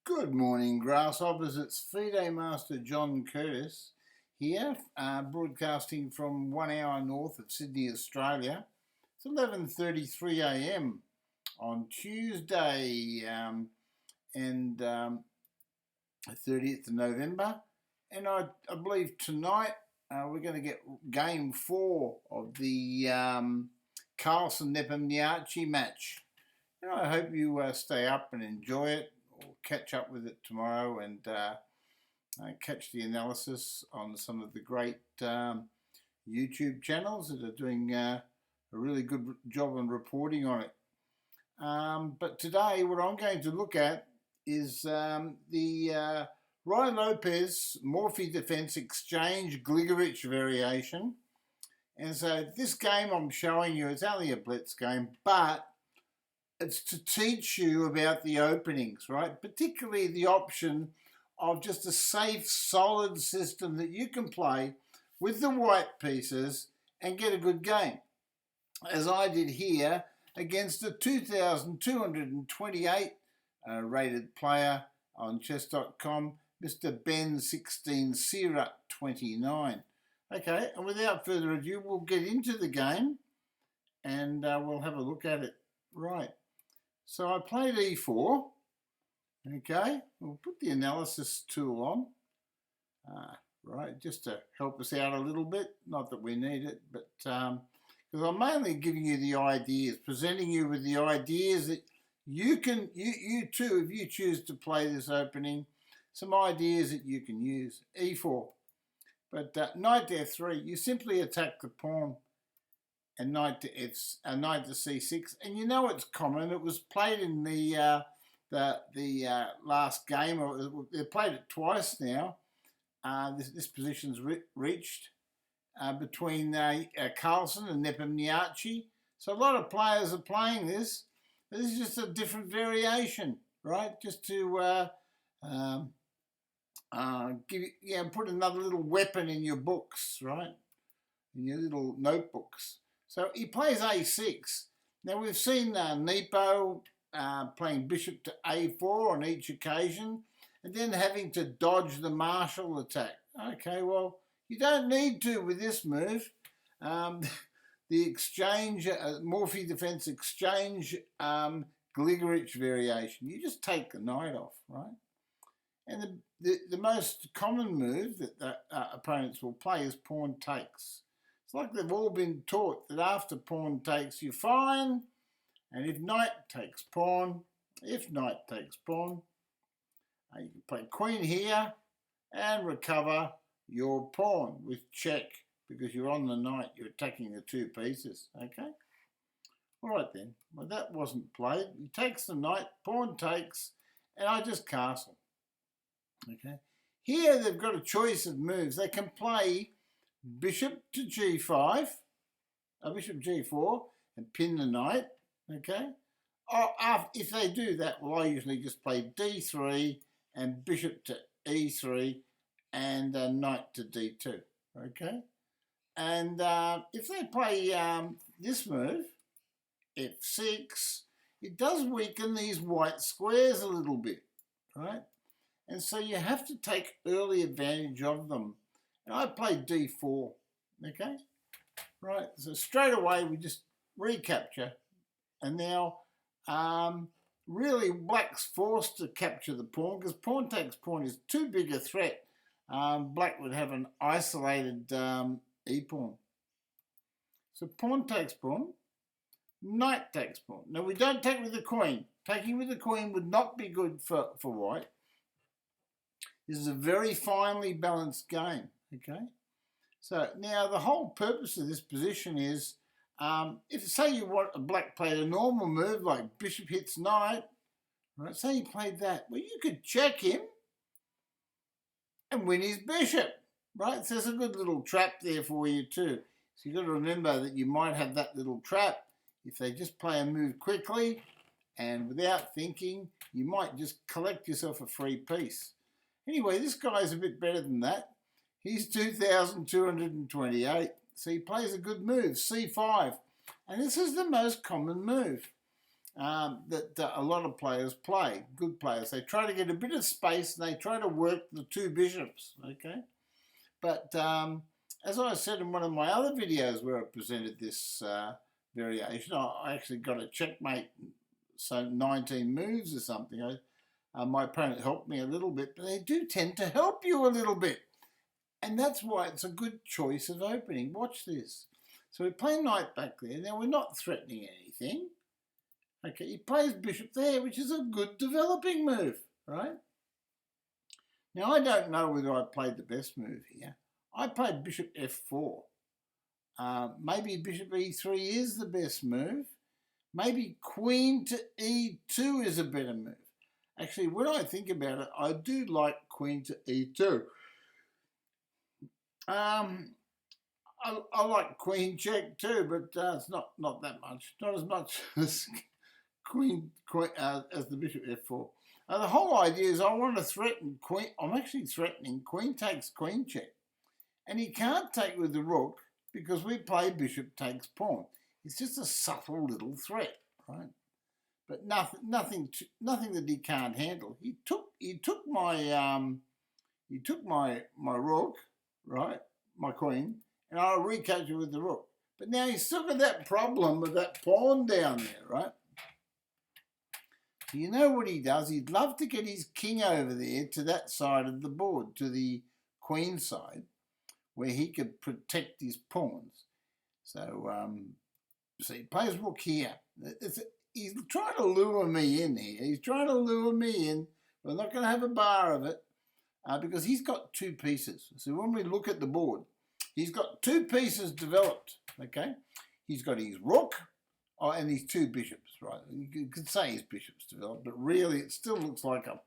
Good morning, grasshoppers. It's FIDE Master John Curtis here, broadcasting from 1 hour north of Sydney, Australia. It's 11:33 a.m. on Tuesday, and 30th of November. And I believe tonight we're going to get Game 4 of the Carlson Nepomniachi match. And I hope you stay up and enjoy it, or catch up with it tomorrow and catch the analysis on some of the great YouTube channels that are doing a really good job on reporting on it. But today what I'm going to look at is the Ruy Lopez Morphy Defense-Gligoric variation. And so this game I'm showing you, it's only a Blitz game, but it's to teach you about the openings, right? Particularly the option of just a safe, solid system that you can play with the white pieces and get a good game. As I did here against a 2,228 rated player on chess.com, Mr. Ben 16 Sira 29. Okay, and without further ado, we'll get into the game and we'll have a look at it. Right. So I played e4, okay, we'll put the analysis tool on, right, just to help us out a little bit, not that we need it, but because I'm mainly giving you the ideas, presenting you with the ideas that you can, you too, if you choose to play this opening, some ideas that you can use. e4, but knight to f3, you simply attack the pawn, and knight to c6, and you know it's common. It was played in the last game, or they played it twice now. This position's reached between Carlson and Nepomniachi. So a lot of players are playing this. This is just a different variation, right? Just to put another little weapon in your books, right? In your little notebooks. So he plays a6. Now we've seen Nepo playing bishop to a4 on each occasion and then having to dodge the marshal attack. Okay, well, you don't need to with this move. The exchange, Morphy defense exchange, Gligoric variation. You just take the knight off, right? And the most common move that the opponents will play is pawn takes. It's like they've all been taught that after pawn takes, you're fine, and if knight takes pawn, you can play queen here and recover your pawn with check, because you're on the knight, you're attacking the two pieces, okay? All right then, well that wasn't played. He takes the knight, pawn takes, and I just castle, okay? Here they've got a choice of moves. They can play bishop to g5, bishop g4, and pin the knight, okay? Or if they do that, well, I usually just play d3 and bishop to e3 and knight to d2, okay? And if they play this move, f6, it does weaken these white squares a little bit, right? And so you have to take early advantage of them. And I played d4, okay? Right, so straight away we just recapture. And now, really black's forced to capture the pawn, because pawn takes pawn is too big a threat. Black would have an isolated e-pawn. So pawn takes pawn, knight takes pawn. Now we don't take with the queen. Taking with the queen would not be good for white. This is a very finely balanced game. Okay, so now the whole purpose of this position is, if say you want a black played a normal move like bishop hits knight, right? Say you played that, well you could check him and win his bishop, right? So there's a good little trap there for you too. So you've got to remember that you might have that little trap if they just play a move quickly and without thinking. You might just collect yourself a free piece. Anyway, this guy's a bit better than that. He's 2,228, so he plays a good move, c5. And this is the most common move. that a lot of players play, good players. They try to get a bit of space and they try to work the two bishops, okay? But as I said in one of my other videos where I presented this variation, I actually got a checkmate, so 19 moves or something. My opponent helped me a little bit, but they do tend to help you a little bit. And that's why it's a good choice of opening. Watch this. So we play knight back there. Now we're not threatening anything. Okay, he plays bishop there, which is a good developing move, right? Now I don't know whether I played the best move here. I played bishop f4. Maybe bishop e3 is the best move. Maybe queen to e2 is a better move. Actually, when I think about it, I do like queen to e2. I like queen check too, but it's not that much. Not as much as queen as the bishop f4. The whole idea is I want to threaten queen. I'm actually threatening queen takes queen check. And he can't take with the rook because we play bishop takes pawn. It's just a subtle little threat, right? But nothing that he can't handle. He took my rook, right? My queen, and I'll recapture with the rook. But now he's still got that problem with that pawn down there, right? You know what he does? He'd love to get his king over there to that side of the board, to the queen side, where he could protect his pawns. So, he plays rook here. He's trying to lure me in here. He's trying to lure me in. We're not going to have a bar of it because he's got two pieces. So when we look at the board, he's got two pieces developed, okay? He's got his rook and his two bishops, right? You could say his bishops developed, but really it still looks like a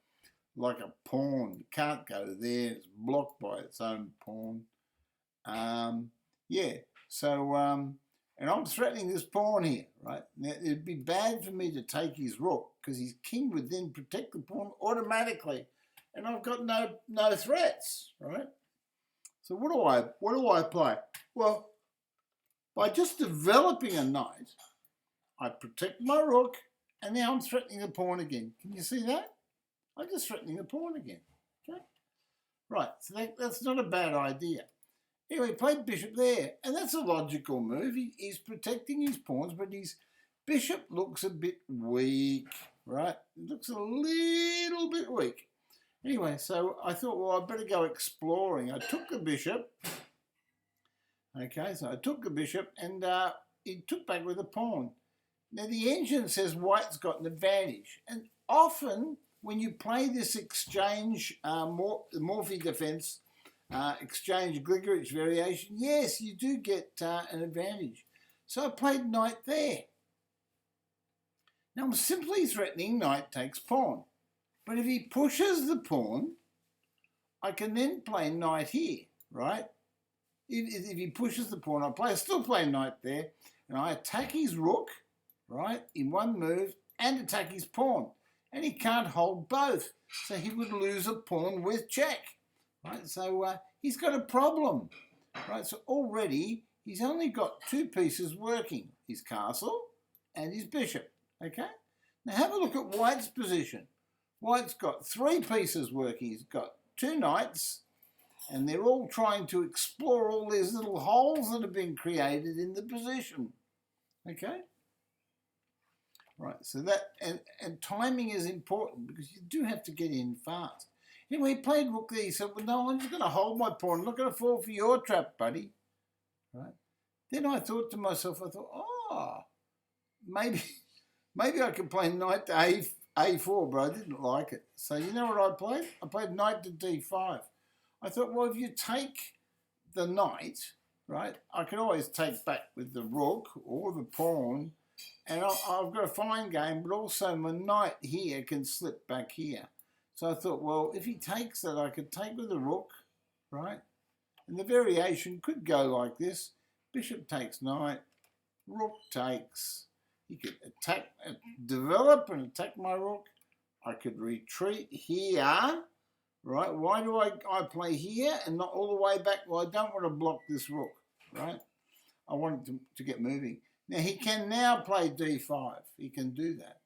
pawn. You can't go there. It's blocked by its own pawn. Yeah, so, and I'm threatening this pawn here, right? Now, it'd be bad for me to take his rook because his king would then protect the pawn automatically, and I've got no threats, right? So what do I play? Well, by just developing a knight, I protect my rook, and now I'm threatening the pawn again. Can you see that? I'm just threatening the pawn again, okay? Right, so that's not a bad idea. Anyway, he played bishop there, and that's a logical move. He's protecting his pawns, but his bishop looks a bit weak, right? It looks a little bit weak. Anyway, so I thought, well, I better go exploring. I took the bishop. Okay, so I took the bishop, and he took back with a pawn. Now, the engine says white's got an advantage, and often when you play this exchange, Morphy defense, Defense-Gligoric variation, yes, you do get an advantage. So I played knight there. Now I'm simply threatening knight takes pawn. But if he pushes the pawn, I can then play knight here, right? If he pushes the pawn, I still play knight there, and I attack his rook, right, in one move, and attack his pawn. And he can't hold both, so he would lose a pawn with check. Right, so he's got a problem, right? So already he's only got two pieces working, his castle and his bishop, okay? Now have a look at white's position. White's got three pieces working. He's got two knights, and they're all trying to explore all these little holes that have been created in the position, okay? Right, so that, and timing is important because you do have to get in fast. Anyway, he played rook there. He said, well, no, I'm just going to hold my pawn. I'm not going to fall for your trap, buddy. Right? Then I thought to myself, maybe I could play knight to a4, but I didn't like it. So you know what I played? I played knight to d5. I thought, well, if you take the knight, right, I can always take back with the rook or the pawn, and I've got a fine game, but also my knight here can slip back here. So I thought, well, if he takes that, I could take with the rook, right? And the variation could go like this. Bishop takes knight, rook takes. He could develop and attack my rook. I could retreat here, right? Why do I play here and not all the way back? Well, I don't want to block this rook, right? I want it to get moving. Now, he can now play d5. He can do that.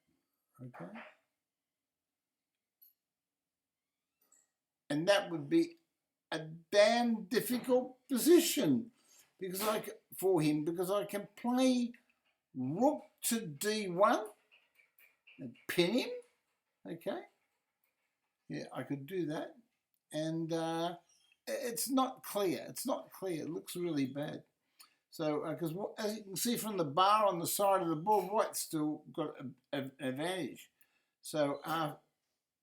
Okay. And that would be a damn difficult position for him because I can play rook to d1 and pin him. Okay. Yeah, I could do that. And it's not clear. It's not clear. It looks really bad. So, because as you can see from the bar on the side of the board, white's still got an advantage. So,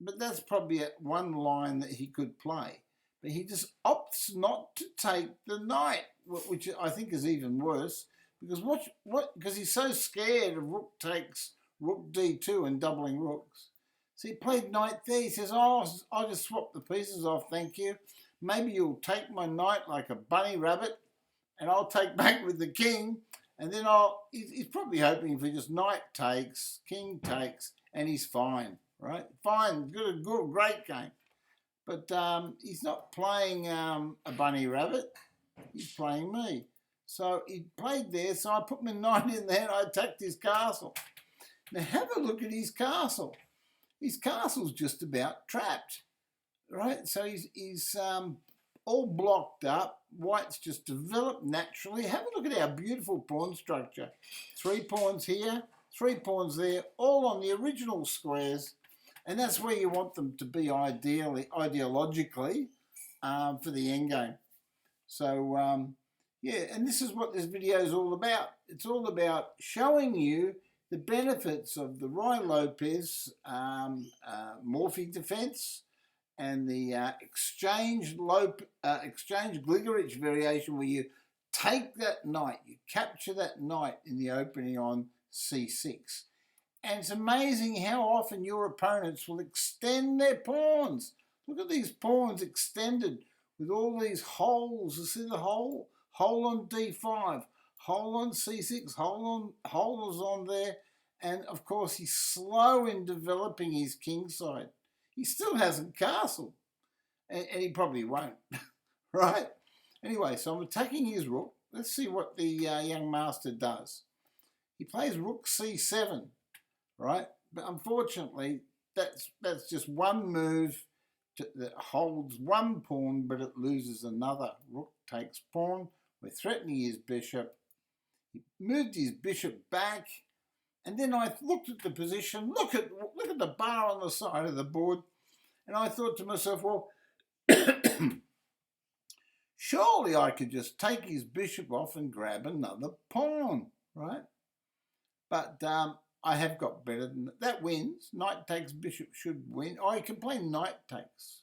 but that's probably one line that he could play. But he just opts not to take the knight, which I think is even worse. Because because he's so scared of rook takes rook d2 and doubling rooks. So he played knight there. He says, oh, I'll just swap the pieces off, thank you. Maybe you'll take my knight like a bunny rabbit, and I'll take back with the king. And then he's probably hoping if he just knight takes, king takes, and he's fine, right? Fine, good, great game. But he's not playing a bunny rabbit. He's playing me. So he played there, so I put my knight in there and I attacked his castle. Now have a look at his castle. His castle's just about trapped, right? So he's all blocked up. White's just developed naturally. Have a look at our beautiful pawn structure. 3 pawns here, 3 pawns there, all on the original squares. And that's where you want them to be ideologically for the endgame. So, yeah, and this is what this video is all about. It's all about showing you the benefits of the Ruy Lopez Morphy defense and the Defense-Gligoric variation where you take that knight, you capture that knight in the opening on c6. And it's amazing how often your opponents will extend their pawns. Look at these pawns extended with all these holes. You see the hole? Hole on d5, hole on c6, holes on there. And of course, he's slow in developing his king side. He still hasn't castled. And he probably won't, right? Anyway, so I'm attacking his rook. Let's see what the young master does. He plays rook c7. Right, but unfortunately, that's just one move that holds one pawn, but it loses another. Rook takes pawn. We're threatening his bishop. He moved his bishop back, and then I looked at the position. Look at the bar on the side of the board, and I thought to myself, well, surely I could just take his bishop off and grab another pawn, right? But I have got better than that. That wins. Knight takes bishop should win. Oh, he can play knight takes.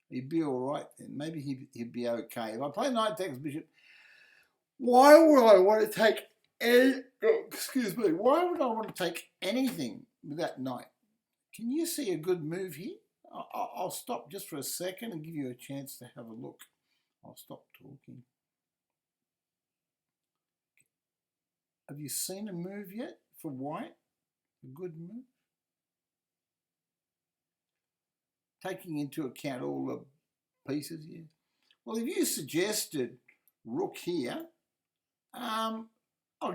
He'd be all right then. Maybe he'd be okay. If I play knight takes bishop, why would I want to take why would I want to take anything with that knight? Can you see a good move here? I'll stop just for a second and give you a chance to have a look. I'll stop talking. Have you seen a move yet for white? A good move? Taking into account all the pieces here. Well, if you suggested rook here, I'll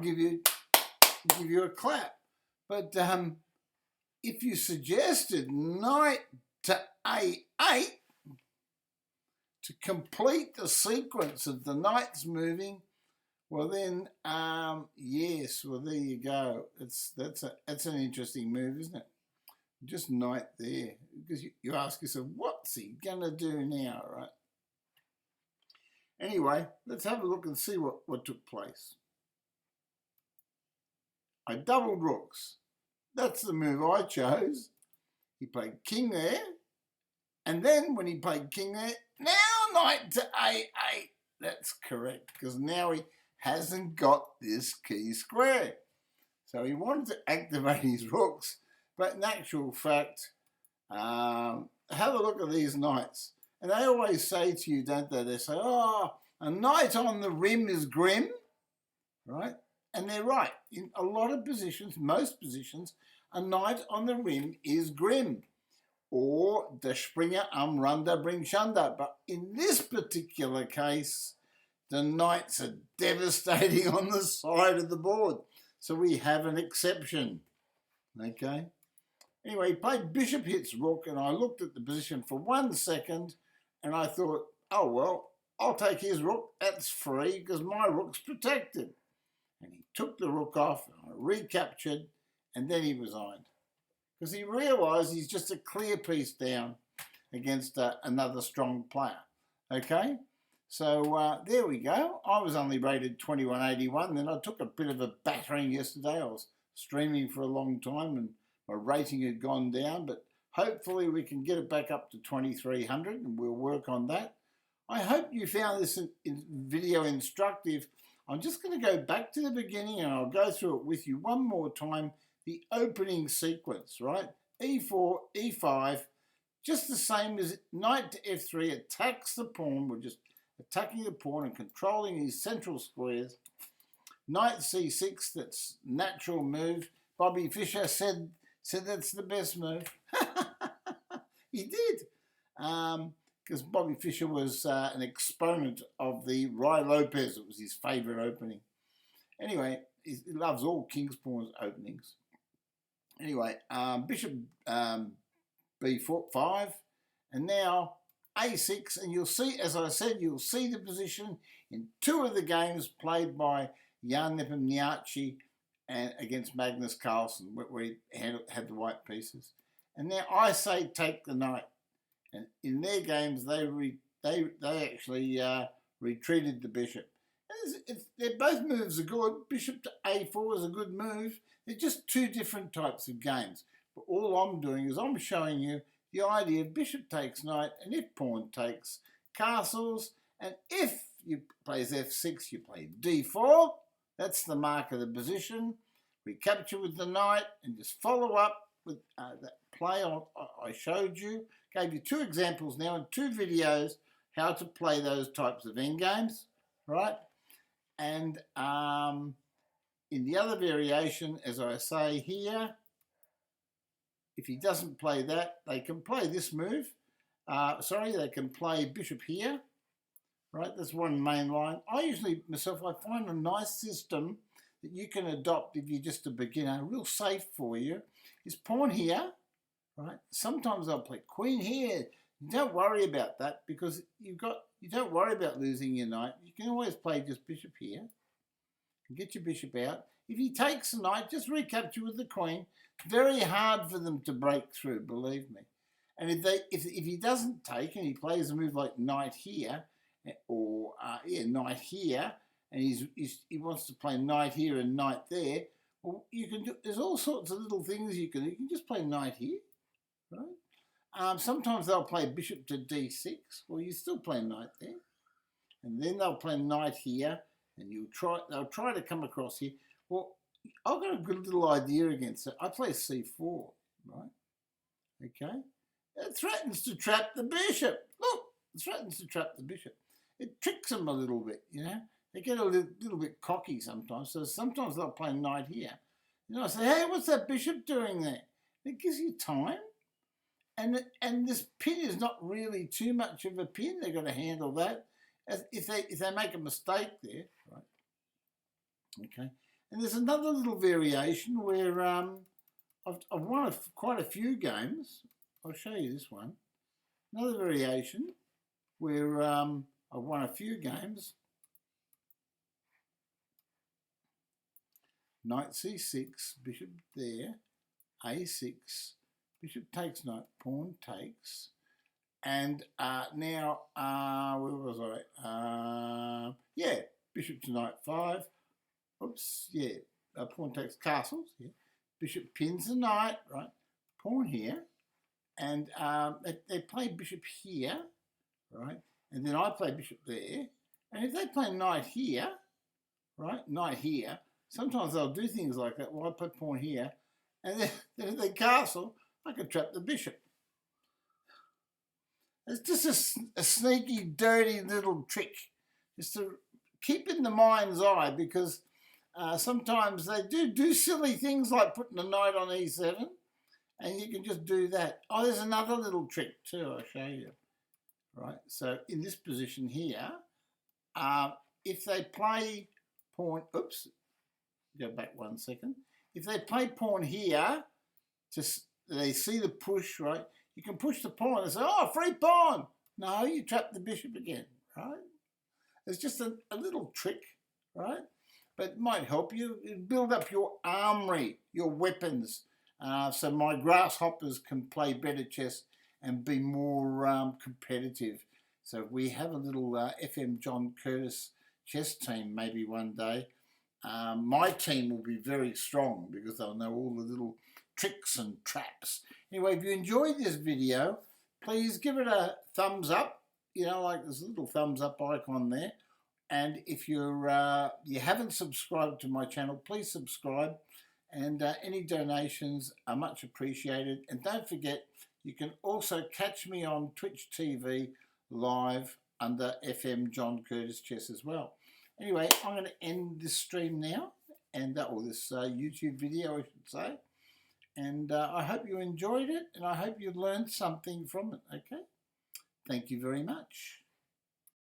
give you a clap. But if you suggested knight to a8 to complete the sequence of the knights moving, well then, yes. Well, there you go. That's an interesting move, isn't it? Just knight there, because you ask yourself, what's he gonna do now, right? Anyway, let's have a look and see what took place. I doubled rooks. That's the move I chose. He played king there, and then when he played king there, now knight to a8. That's correct, because now he hasn't got this key square. So he wanted to activate his rooks, but in actual fact, have a look at these knights. And they always say to you, don't they? They say, oh, a knight on the rim is grim, right? And they're right. In a lot of positions, most positions, a knight on the rim is grim. Or the Springer Runda bringt Schande. But in this particular case, the knights are devastating on the side of the board. So we have an exception, okay? Anyway, he played bishop hits rook, and I looked at the position for 1 second, and I thought, oh, well, I'll take his rook. That's free because my rook's protected. And he took the rook off, and I recaptured, and then he resigned. Because he realised he's just a clear piece down against another strong player. Okay? So there we go. I was only rated 2181. Then I took a bit of a battering yesterday. I was streaming for a long time and my rating had gone down, but hopefully we can get it back up to 2300 and we'll work on that. I hope you found this video instructive. I'm just going to go back to the beginning and I'll go through it with you one more time. The opening sequence, right? E4, E5, just the same as knight to F3, attacks the pawn. We're just attacking the pawn and controlling these central squares. Knight C6, that's natural move. Bobby Fischer said that's the best move. He did. Because Bobby Fischer was an exponent of the Ruy Lopez. It was his favourite opening. Anyway, he loves all King's Pawns openings. Anyway, Bishop B5, and now A6, and you'll see, as I said, you'll see the position in 2 of the games played by Jan Nepomniachi and against Magnus Carlsen, where he had the white pieces. And now I say take the knight, and in their games they actually retreated the bishop. Both moves are good. Bishop to A4 is a good move. They're just 2 different types of games. But all I'm doing is I'm showing you the idea of bishop takes knight, and if pawn takes castles, and if you plays F6, you play D4. That's the mark of the position. Recapture with the knight, and just follow up with that play I showed you. Gave you 2 examples now in 2 videos how to play those types of endgames, right? And in the other variation, as I say here, if he doesn't play that, they can play this move. They can play bishop here, right? That's one main line. I find a nice system that you can adopt if you're just a beginner, real safe for you, is pawn here, right? Sometimes I'll play queen here. Don't worry about that because you don't worry about losing your knight. You can always play just bishop here and get your bishop out. If he takes the knight, just recapture with the queen. Very hard for them to break through, believe me. And if he doesn't take and he plays a move like knight here, or knight here, and he wants to play knight here and knight there, well, you can do. There's all sorts of little things you can do. You can just play knight here, right? Sometimes they'll play bishop to D6. Well, you still play knight there, and then they'll play knight here, and they'll try to come across here. Well, I've got a good little idea against it. I play C4, right? Okay. It threatens to trap the bishop. Look, it threatens to trap the bishop. It tricks them a little bit, you know. They get a little bit cocky sometimes. So sometimes they'll play knight here. You know, I say, hey, what's that bishop doing there? It gives you time. And this pin is not really too much of a pin. They've got to handle that. If they make a mistake there, right? Okay. And there's another little variation where I've won quite a few games. I'll show you this one. Another variation where I've won a few games. Knight C6, bishop there, A6, bishop takes knight, pawn takes, and now, where was I? Bishop to knight 5. Oops, yeah, pawn takes castles, yeah. Bishop pins the knight, right? Pawn here, and they play bishop here, right? And then I play bishop there, and if they play knight here, right? Knight here, sometimes they'll do things like that. Well, I play pawn here, and then if they castle, I can trap the bishop. It's just a sneaky, dirty little trick, just to keep in the mind's eye, because sometimes they do silly things like putting a knight on E7, and you can just do that. Oh, there's another little trick too, I'll show you. Right, so in this position here, if they play pawn, oops, go back 1 second. If they play pawn here, they see the push, right? You can push the pawn and say, oh, free pawn. No, you trap the bishop again, right? It's just a little trick, right? But it might help you build up your armory, your weapons, so my grasshoppers can play better chess and be more competitive. So if we have a little FM John Curtis chess team maybe one day, my team will be very strong because they'll know all the little tricks and traps. Anyway, if you enjoyed this video, please give it a thumbs up, you know, like this little thumbs up icon there. And if you're you haven't subscribed to my channel, please subscribe. And any donations are much appreciated. And don't forget, you can also catch me on Twitch TV live under FM John Curtis Chess as well. Anyway, I'm going to end this stream now, and or this YouTube video, I should say. And I hope you enjoyed it, and I hope you learned something from it, okay? Thank you very much.